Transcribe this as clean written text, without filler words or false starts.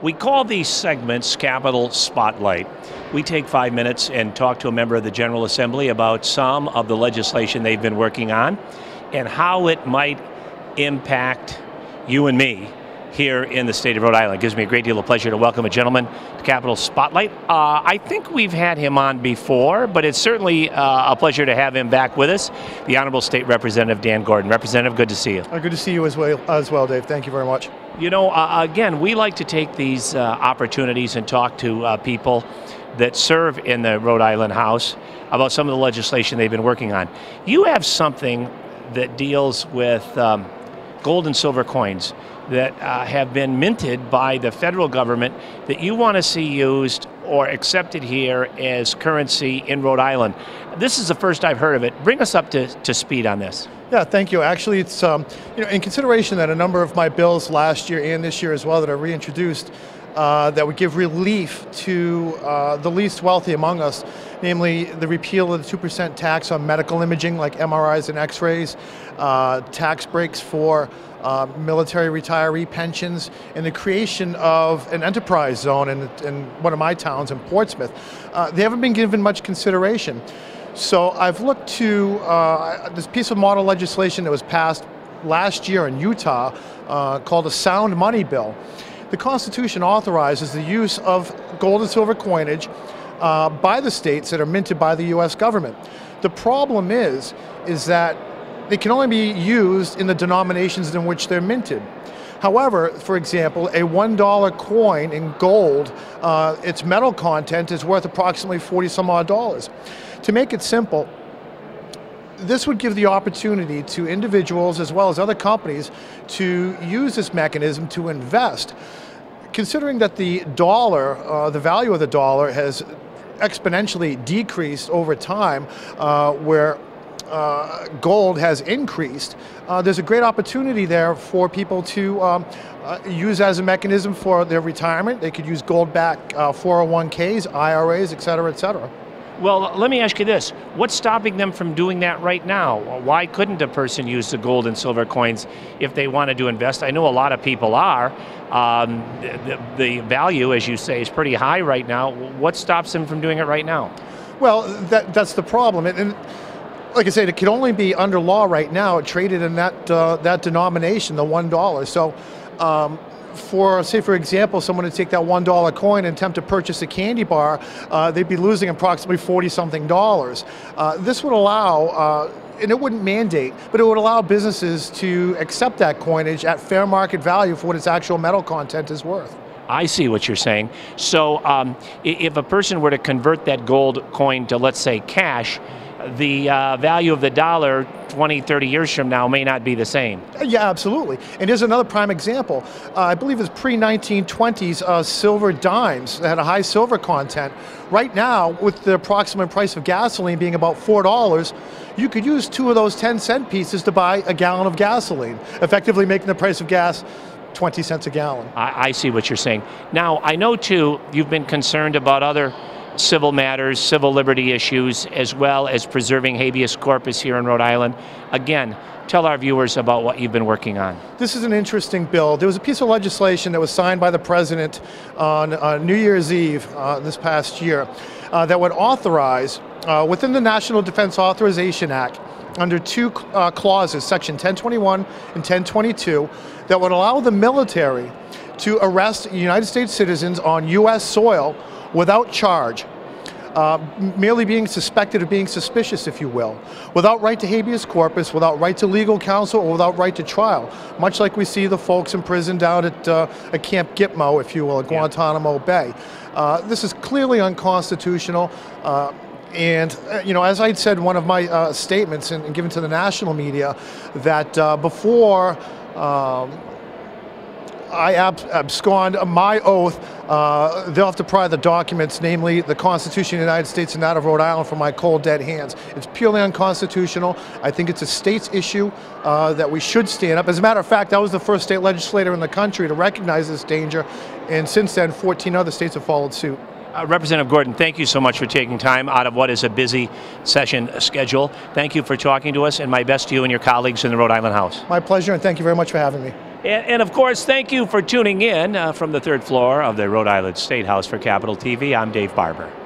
We call these segments Capitol Spotlight. We take 5 minutes and talk to a member of the General Assembly about some of the legislation they've been working on and how it might impact you and me here in the state of Rhode Island. It gives me a great deal of pleasure to welcome a gentleman to Capitol Spotlight. I think we've had him on before, but it's certainly a pleasure to have him back with us, the Honorable State Representative Dan Gordon. Representative, good to see you. Good to see you as well, Dave. Thank you very much. You know, again, we like to take these opportunities and talk to people that serve in the Rhode Island House about some of the legislation they've been working on. You have something that deals with gold and silver coins that have been minted by the federal government that you want to see used or accepted here as currency in Rhode Island. This is the first I've heard of it. Bring us up to speed on this. Yeah, thank you. Actually, it's in consideration that a number of my bills last year and this year as well that are reintroduced that would give relief to the least wealthy among us, namely the repeal of the 2% tax on medical imaging like MRIs and X-rays, tax breaks for military retiree pensions, and the creation of an enterprise zone in one of my towns in Portsmouth. They haven't been given much consideration. So I've looked to this piece of model legislation that was passed last year in Utah called a sound money bill. The Constitution authorizes the use of gold and silver coinage by the states that are minted by the U.S. government. The problem is that they can only be used in the denominations in which they're minted. However, for example, a $1 coin in gold, its metal content is worth approximately 40 some odd dollars. To make it simple, this would give the opportunity to individuals as well as other companies to use this mechanism to invest. Considering that the dollar, the value of the dollar has exponentially decreased over time, where gold has increased, there's a great opportunity there for people to use as a mechanism for their retirement. They could use gold-backed 401ks, IRAs, et cetera, et cetera. Well, let me ask you this. What's stopping them from doing that right now? Why couldn't a person use the gold and silver coins if they wanted to invest? I know a lot of people are. The value, as you say, is pretty high right now. What stops them from doing it right now? Well, that's the problem. And like I said, it can only be under law right now, traded in that denomination, the $1. So for example, someone to take that $1 coin and attempt to purchase a candy bar, they'd be losing approximately 40-something dollars. This would allow, and it wouldn't mandate, but it would allow businesses to accept that coinage at fair market value for what its actual metal content is worth. I see what you're saying. So if a person were to convert that gold coin to, let's say, cash, the value of the dollar 20, 30 years from now may not be the same. Yeah, absolutely. And here's another prime example. I believe it's pre-1920s silver dimes that had a high silver content. Right now, with the approximate price of gasoline being about $4, you could use 2 of those 10-cent pieces to buy a gallon of gasoline, effectively making the price of gas 20 cents a gallon. I see what you're saying. Now, I know, too, you've been concerned about other civil matters, civil liberty issues, as well as preserving habeas corpus here in Rhode Island. Again, tell our viewers about what you've been working on. This is an interesting bill. There was a piece of legislation that was signed by the President on New Year's Eve this past year that would authorize, within the National Defense Authorization Act, under 2 clauses, Section 1021 and 1022, that would allow the military to arrest United States citizens on U.S. soil without charge, merely being suspected of being suspicious, if you will, without right to habeas corpus, without right to legal counsel, or without right to trial, much like we see the folks in prison down at Camp Gitmo, if you will, at Guantanamo Bay. This is clearly unconstitutional. And as I'd said in one of my statements and given to the national media, that before I abscond my oath, they'll have to pry the documents, namely the Constitution of the United States and that of Rhode Island, from my cold, dead hands. It's purely unconstitutional. I think it's a state's issue that we should stand up. As a matter of fact, I was the first state legislator in the country to recognize this danger, and since then, 14 other states have followed suit. Representative Gordon, thank you so much for taking time out of what is a busy session schedule. Thank you for talking to us, and my best to you and your colleagues in the Rhode Island House. My pleasure, and thank you very much for having me. And of course, thank you for tuning in from the third floor of the Rhode Island State House for Capital TV. I'm Dave Barber.